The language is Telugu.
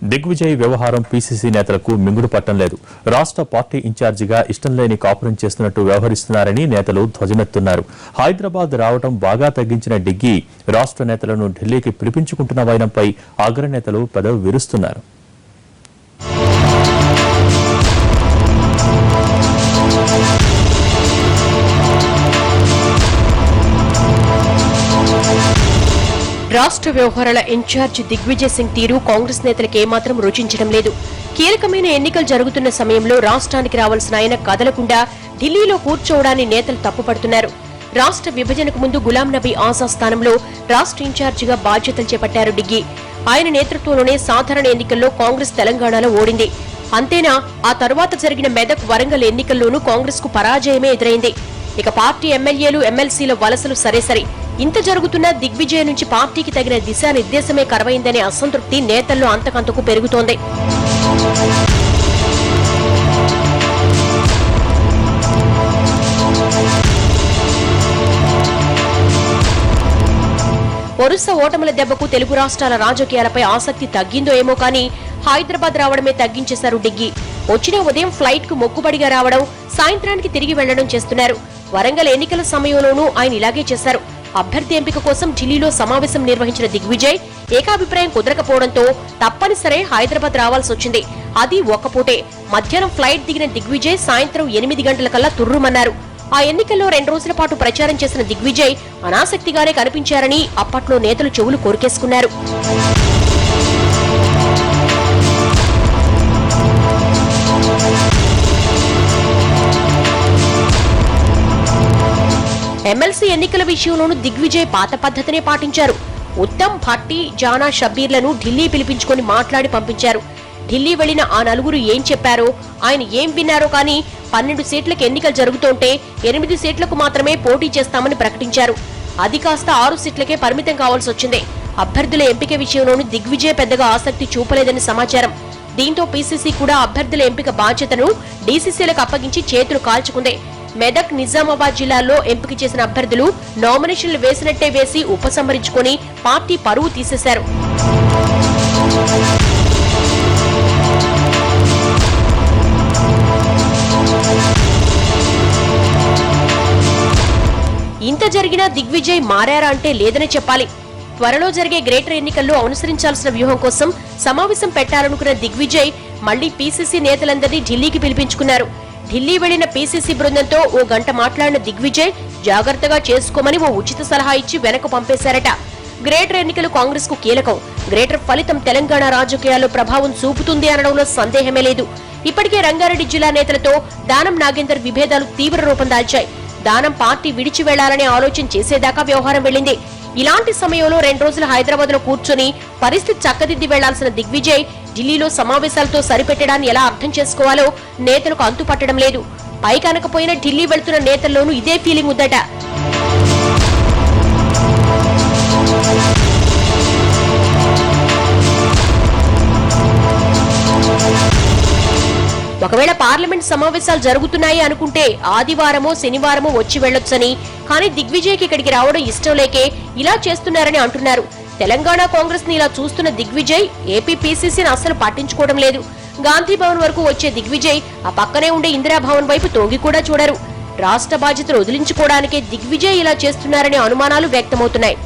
దిగ్విజయ్ వ్యవహారం పీసీసీ నేతలకు మింగుడు పట్టం లేదు. రాష్ట్ర పార్టీ ఇన్ఛార్జిగా ఇష్టం లేని కాపురం చేస్తున్నట్టు వ్యవహరిస్తున్నారని నేతలు ధ్వజమెత్తున్నారు. హైదరాబాద్ రావడం బాగా తగ్గించిన డిగ్గీ రాష్ట్ర నేతలను ఢిల్లీకి పిలిపించుకుంటున్న వైనంపై అగ్రనేతలు పెదవి విరుస్తున్నారు. రాష్ట్ర వ్యవహారాల ఇన్ఛార్జ్ దిగ్విజయ్ సింగ్ తీరు కాంగ్రెస్ నేతలకు ఏమాత్రం రుచించడం లేదు. కీలకమైన ఎన్నికలు జరుగుతున్న సమయంలో రాష్ట్రానికి రావాల్సిన ఆయన కదలకుండా ఢిల్లీలో కూర్చోవడాన్ని నేతలు తప్పుపడుతున్నారు. రాష్ట్ర విభజనకు ముందు గులాం నబీ ఆజాద్ స్థానంలో రాష్ట్ర ఇన్ఛార్జిగా బాధ్యతలు చేపట్టారు డిగ్గీ. ఆయన నేతృత్వంలోనే సాధారణ ఎన్నికల్లో కాంగ్రెస్ తెలంగాణలో ఓడింది. అంతేనా, ఆ తరువాత జరిగిన మెదక్, వరంగల్ ఎన్నికల్లోనూ కాంగ్రెస్ కు పరాజయమే ఎదురైంది. ఇక పార్టీ ఎమ్మెల్యేలు, ఎమ్మెల్సీల వలసలు సరే ఇంత జరుగుతున్నా దిగ్విజయ్ నుంచి పార్టీకి తగిన దిశానిర్దేశమే కరవైందనే అసంతృప్తి నేతల్లో అంతకంతకు పెరుగుతోంది. వరుస ఓటముల దెబ్బకు తెలుగు రాష్ట్రాల రాజకీయాలపై ఆసక్తి తగ్గిందో ఏమో కానీ హైదరాబాద్ రావడమే తగ్గించేశారు డిగ్గీ. వచ్చిన ఉదయం ఫ్లైట్ కు మొక్కుబడిగా రావడం, సాయంత్రానికి తిరిగి వెళ్లడం చేస్తున్నారు. వరంగల్ ఎన్నికల సమయంలోనూ ఆయన ఇలాగే చేశారు. అభ్యర్థి ఎంపిక కోసం ఢిల్లీలో సమావేశం నిర్వహించిన దిగ్విజయ్ ఏకాభిప్రాయం కుదరకపోవడంతో తప్పనిసరి హైదరాబాద్ రావాల్సి వచ్చింది. అది ఒక్కపూటే. మధ్యాహ్నం ఫ్లైట్ దిగిన దిగ్విజయ్ సాయంత్రం 8 గంటలకల్లా తుర్రుమన్నారు. ఆ ఎన్నికల్లో 2 రోజుల పాటు ప్రచారం చేసిన దిగ్విజయ్ అనాసక్తిగానే కనిపించారని అప్పట్లో నేతలు చెవులు కొరికేసుకున్నారు. ఎమ్మెల్సీ ఎన్నికల విషయంలోనూ దిగ్విజయ్ పాత పద్ధతినే పాటించారు. ఉత్తమ్, భట్టి, జానా, షబ్బీర్లను ఢిల్లీ పిలిపించుకుని మాట్లాడి పంపించారు. ఢిల్లీ వెళ్లిన ఆ నలుగురు ఏం చెప్పారో, ఆయన ఏం విన్నారో కానీ 12 సీట్లకు ఎన్నికలు జరుగుతుంటే 8 సీట్లకు మాత్రమే పోటీ చేస్తామని ప్రకటించారు. అది కాస్త 6 సీట్లకే పరిమితం కావాల్సి వచ్చింది. అభ్యర్థుల ఎంపిక విషయంలోనూ దిగ్విజయ్ పెద్దగా ఆసక్తి చూపలేదని సమాచారం. దీంతో పీసీసీ కూడా అభ్యర్థుల ఎంపిక బాధ్యతను డీసీసీలకు అప్పగించి చేతులు కాల్చుకుంది. మెదక్, నిజామాబాద్ జిల్లాల్లో ఎంపిక చేసిన అభ్యర్థులు నామినేషన్లు వేసినట్టే వేసి ఉపసంహరించుకుని పార్టీ పరువు తీసేశారు. ఇంత జరిగినా దిగ్విజయ్ మారారా అంటే లేదని చెప్పాలి. త్వరలో జరిగే గ్రేటర్ ఎన్నికల్లో అనుసరించాల్సిన వ్యూహం కోసం సమావేశం పెట్టాలనుకున్న దిగ్విజయ్ మళ్లీ పీసీసీ నేతలందరినీ ఢిల్లీకి పిలిపించుకున్నారు. ఢిల్లీ వెళ్లిన పీసీసీ బృందంతో 1 గంట మాట్లాడిన దిగ్విజయ్ జాగ్రత్తగా చేసుకోమని ఓ ఉచిత సలహా ఇచ్చి వెనక్కు పంపేశారట. గ్రేటర్ ఎన్నికలు కాంగ్రెస్ కు కీలకం. గ్రేటర్ ఫలితం తెలంగాణ రాజకీయాల్లో ప్రభావం చూపుతుంది అనడంలో సందేహమే లేదు. ఇప్పటికే రంగారెడ్డి జిల్లా నేతలతో దానం నాగేందర్ విభేదాలు తీవ్ర రూపం దాల్చాయి. దానం పార్టీ విడిచి వెళ్లాలనే ఆలోచన చేసేదాకా వ్యవహారం వెళ్లింది. ఇలాంటి సమయంలో 2 రోజులు హైదరాబాద్ లో కూర్చొని పరిస్థితి చక్కదిద్ది వెళ్లాల్సిన దిగ్విజయ్ ఢిల్లీలో సమావేశాలతో సరిపెట్టడాన్ని ఎలా అర్థం చేసుకోవాలో నేతలకు అంతుపట్టడం లేదు. పైకి అనకపోయినా ఢిల్లీ వెళ్తున్న నేతల్లోనూ ఇదే ఫీలింగ్ ఉందట. ఒకవేళ పార్లమెంట్ సమావేశాలు జరుగుతున్నాయి అనుకుంటే ఆదివారమో శనివారమో వచ్చి వెళ్లొచ్చని, కానీ దిగ్విజయ్కి ఇక్కడికి రావడం ఇష్టం లేకే ఇలా చేస్తున్నారని అంటున్నారు. తెలంగాణ కాంగ్రెస్ ని ఇలా చూస్తున్న దిగ్విజయ్ ఏపీ పీసీసీని అస్సలు పట్టించుకోవడం లేదు. గాంధీ భవన్ వరకు వచ్చే దిగ్విజయ్ ఆ పక్కనే ఉండే ఇందిరాభవన్ వైపు తొంగి కూడా చూడరు. రాష్ట్ర బాధ్యతలు వదిలించుకోవడానికే దిగ్విజయ్ ఇలా చేస్తున్నారనే అనుమానాలు వ్యక్తమవుతున్నాయి.